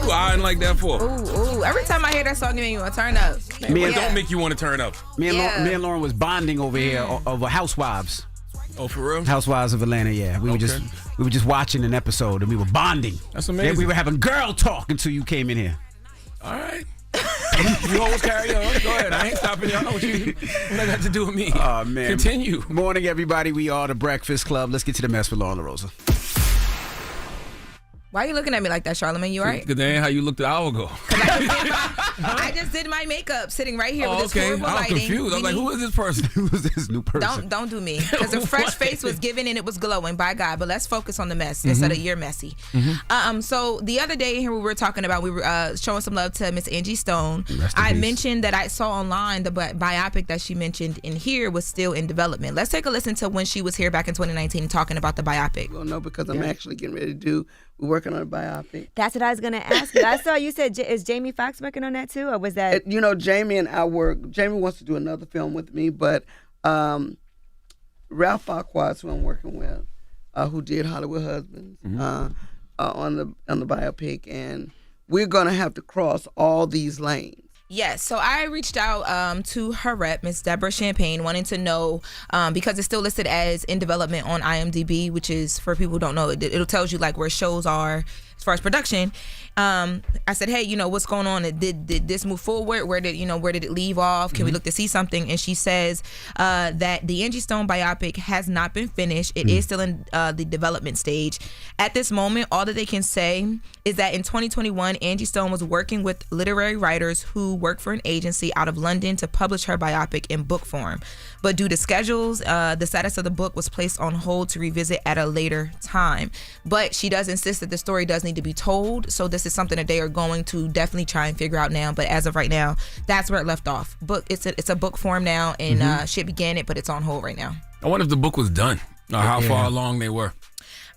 you eyeing like that for? Ooh. Every time I hear that song, it makes me want to turn up. Don't make you want to turn up. Me and Lauren was bonding over here over Housewives. Oh, for real? Housewives of Atlanta, yeah. We were just watching an episode and we were bonding. That's amazing. Then we were having girl talk until you came in here. All right. You always carry on. Go ahead. I ain't stopping you. I know what that got to do with me. Oh, man. Continue. Morning, everybody. We are the Breakfast Club. Let's get to the mess with Lauren LaRosa. Why are you looking at me like that, Charlamagne? You all right? Because that ain't how you looked an hour ago. I just did my makeup sitting right here with this horrible lighting. I'm confused. I'm like, who is this person? Who is this new person? Don't do me. Because a fresh face was given and it was glowing by God. But let's focus on the mess instead of you're messy. So the other day here we were talking about, we were showing some love to Miss Angie Stone. I mentioned that I saw online the biopic that she mentioned in here was still in development. Let's take a listen to when she was here back in 2019 talking about the biopic. Well, no, because I'm actually getting ready to do. We're working on a biopic. That's what I was going to ask you. I saw you said, is Jamie Foxx working on that too? Or was that? Jamie and I work. Jamie wants to do another film with me, but Ralph Farquaad, who I'm working with, who did Hollywood Husbands, on the biopic, and we're going to have to cross all these lanes. Yes, so I reached out to her rep, Miss Deborah Champagne, wanting to know, because it's still listed as in development on IMDb, which is, for people who don't know, it'll tells you like where shows are as far as production. I said, hey, what's going on? Did this move forward? Where did it leave off? Can we look to see something? And she says that the Angie Stone biopic has not been finished. It is still in the development stage. At this moment, all that they can say is that in 2021, Angie Stone was working with literary writers who work for an agency out of London to publish her biopic in book form. But due to schedules, the status of the book was placed on hold to revisit at a later time. But she does insist that the story does need to be told. So this is something that they are going to definitely try and figure out now. But as of right now, that's where it left off. It's a book form now, and she began it, but it's on hold right now. I wonder if the book was done or how far along they were.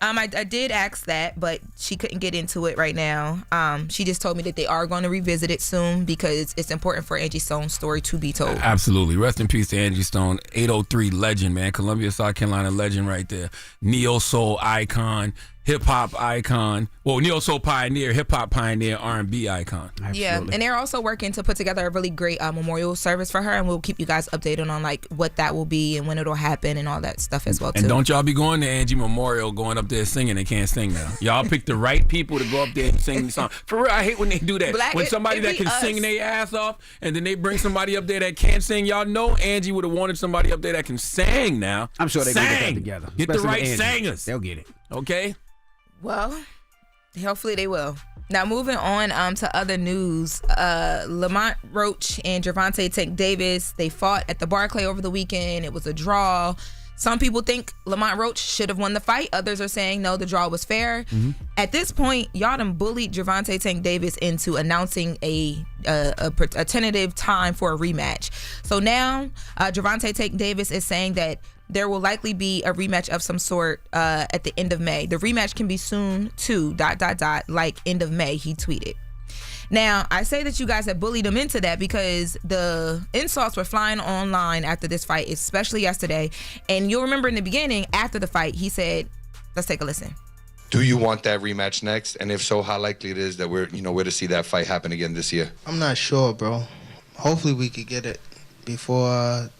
I did ask that, but she couldn't get into it right now. She just told me that they are going to revisit it soon because it's important for Angie Stone's story to be told. Absolutely. Rest in peace to Angie Stone. 803 legend, man. Columbia, South Carolina legend right there. Neo-soul icon. Hip-hop icon. Well, neo-soul pioneer, hip-hop pioneer, R&B icon. Absolutely. Yeah, and they're also working to put together a really great memorial service for her, and we'll keep you guys updated on like what that will be and when it'll happen and all that stuff as well, too. And don't y'all be going to Angie Memorial, going up there singing. They can't sing now. Y'all pick the right people to go up there and sing the song. For real, I hate when they do that. When somebody that can sing their ass off, and then they bring somebody up there that can't sing. Y'all know Angie would have wanted somebody up there that can sing now. I'm sure they can get that together. Get the right singers. They'll get it. Okay? Well, hopefully they will. Now, moving on to other news, Lamont Roach and Gervonta Tank Davis, they fought at the Barclay over the weekend. It was a draw. Some people think Lamont Roach should have won the fight. Others are saying, no, the draw was fair. At this point, y'all done bullied Gervonta Tank Davis into announcing a tentative time for a rematch. So now, Gervonta Tank Davis is saying that there will likely be a rematch of some sort at the end of May. The rematch can be soon too, ... like end of May, he tweeted. Now, I say that you guys have bullied him into that because the insults were flying online after this fight, especially yesterday. And you'll remember in the beginning, after the fight, he said, let's take a listen. Do you want that rematch next? And if so, how likely it is that we're to see that fight happen again this year? I'm not sure, bro. Hopefully we could get it before,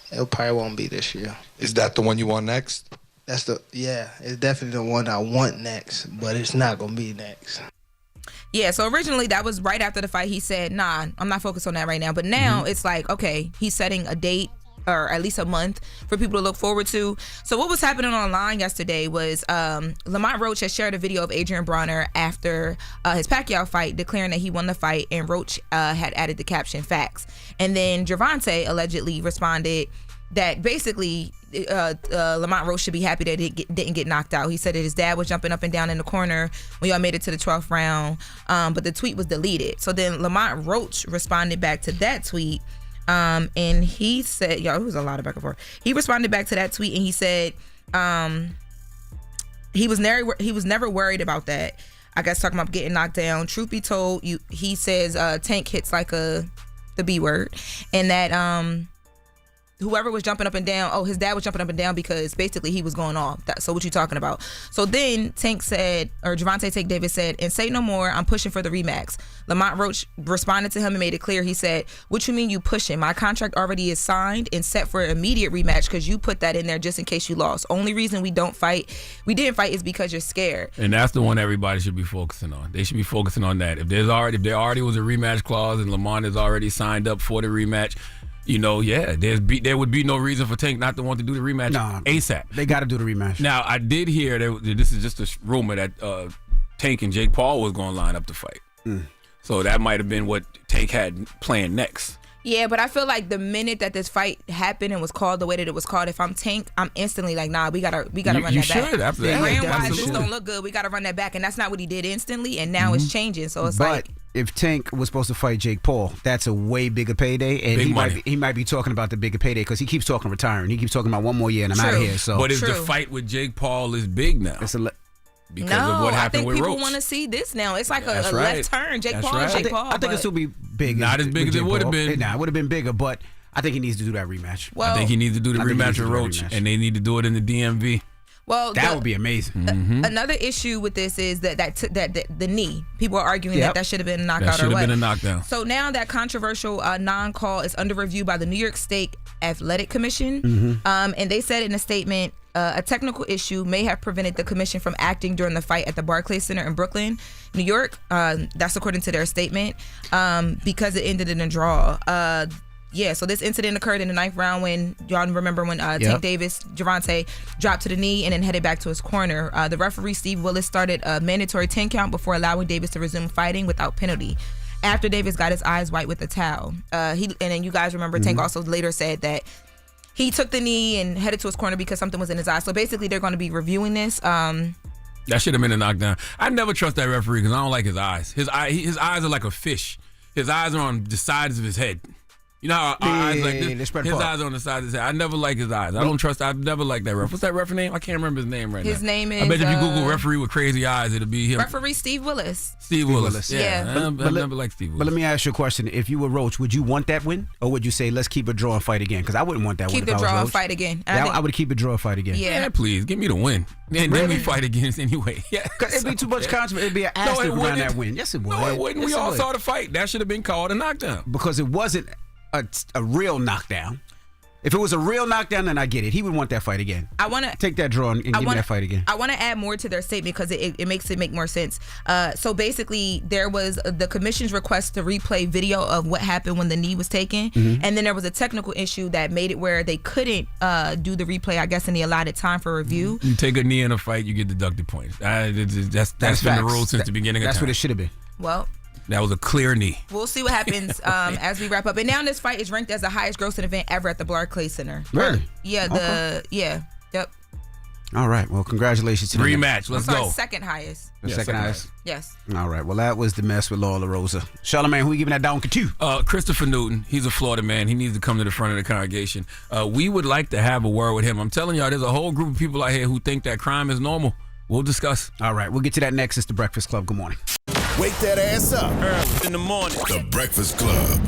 it probably won't be this year. Is that the one you want next? It's definitely the one I want next, but it's not going to be next. Yeah, so originally that was right after the fight. He said, nah, I'm not focused on that right now. But now it's like, okay, he's setting a date or at least a month for people to look forward to. So what was happening online yesterday was Lamont Roach has shared a video of Adrian Bronner after his Pacquiao fight, declaring that he won the fight, and Roach had added the caption, facts. And then Gervonta allegedly responded that basically Lamont Roach should be happy that he didn't get knocked out. He said that his dad was jumping up and down in the corner when y'all made it to the 12th round, but the tweet was deleted. So then Lamont Roach responded back to that tweet, and he said, it was a lot of back and forth. He responded back to that tweet, and he said he was never worried about that. I guess talking about getting knocked down. Truth be told, he says Tank hits like the B word, and that whoever was jumping up and down, his dad was jumping up and down because basically he was going off. So what you talking about? So then Tank said, or Gervonta Tank Davis said, and say no more, I'm pushing for the Rematch. Lamont Roach responded to him and made it clear. He said, what you mean you pushing? My contract already is signed and set for an immediate rematch because you put that in there just in case you lost. Only reason we didn't fight is because you're scared. And that's the one everybody should be focusing on. They should be focusing on that. If there already was a rematch clause and Lamont is already signed up for the rematch, there would be no reason for Tank not to want to do the rematch ASAP. They got to do the rematch. Now, I did hear this is just a rumor that Tank and Jake Paul was going to line up to fight. So that might have been what Tank had planned next. Yeah, but I feel like the minute that this fight happened and was called the way that it was called, if I'm Tank, I'm instantly like, nah, we gotta run that back. You should, absolutely. Brand-wise, this don't look good. We gotta run that back, and that's not what he did instantly, and now it's changing. So it's but if Tank was supposed to fight Jake Paul, that's a way bigger payday, and he might be talking about the bigger payday because he keeps talking retiring. He keeps talking about one more year and I'm out of here. So, but if the fight with Jake Paul is big now, because of what happened with Roach. I think people want to see this now. It's like a left turn. Jake Paul. I think it'll still be big. Not as big as it would have been. Nah, it would have been bigger, but I think he needs to do that rematch. Well, I think he needs to do the rematch with Roach, and they need to do it in the DMV. Well, that would be amazing. Another issue with this is that the knee. People are arguing that should have been a knockout. That should have been a knockdown. So now that controversial non-call is under review by the New York State Athletic Commission, and they said in a statement, a technical issue may have prevented the commission from acting during the fight at the Barclays Center in Brooklyn, New York. That's according to their statement, because it ended in a draw. So this incident occurred in the 9th round when y'all remember when Tank Davis, Gervonta, dropped to the knee and then headed back to his corner. The referee, Steve Willis, started a mandatory 10 count before allowing Davis to resume fighting without penalty. After Davis got his eyes wiped with a towel. And then you guys remember Tank also later said that he took the knee and headed to his corner because something was in his eye. So basically they're going to be reviewing this. That should have been a knockdown. I never trust that referee because I don't like his eyes. His eyes are like a fish. His eyes are on the sides of his head. You know how our eyes like this? His eyes on the side of his head. I never like his eyes. I don't trust. I've never liked that ref. What's that referee name? I can't remember his name right now. His name is. I bet if you Google referee with crazy eyes, it'll be him. Referee Steve Willis. Steve Willis. Yeah. I've never liked Steve Willis. But let me ask you a question. If you were Roach, would you want that win? Or would you say, let's keep a draw and fight again? Because I wouldn't want that win. Keep the draw and fight again. I would keep a draw and fight again. Yeah, please. Give me the win. And then we fight again anyway. Yeah. Because it'd be too much controversy. It'd be an asterisk around that win. Yes, it would. No, it wouldn't. We all saw the fight. That should have been called a knockdown. Because it wasn't a real knockdown. If it was a real knockdown, then I get it. He would want that fight again. I want to take that draw and give me that fight again. I want to add more to their statement because it makes it make more sense. So basically, there was the commission's request to replay video of what happened when the knee was taken, and then there was a technical issue that made it where they couldn't do the replay, I guess, in the allotted time for review. You take a knee in a fight, you get deducted points. That's been the rule since the beginning of time. That's what it should have been. Well, that was a clear knee. We'll see what happens as we wrap up. And now this fight is ranked as the highest grossing event ever at the Barclays Center. Really? Yeah. Yep. All right. Well, congratulations to the rematch. Let's go. Second highest. Second highest. Yes. All right. Well, that was The Mess with Laura LaRosa. Charlamagne, who you giving that down to? Christopher Newton. He's a Florida man. He needs to come to the front of the congregation. We would like to have a word with him. I'm telling y'all, there's a whole group of people out here who think that crime is normal. We'll discuss. All right. We'll get to that next. It's The Breakfast Club. Good morning. Wake that ass up early in the morning. The Breakfast Club.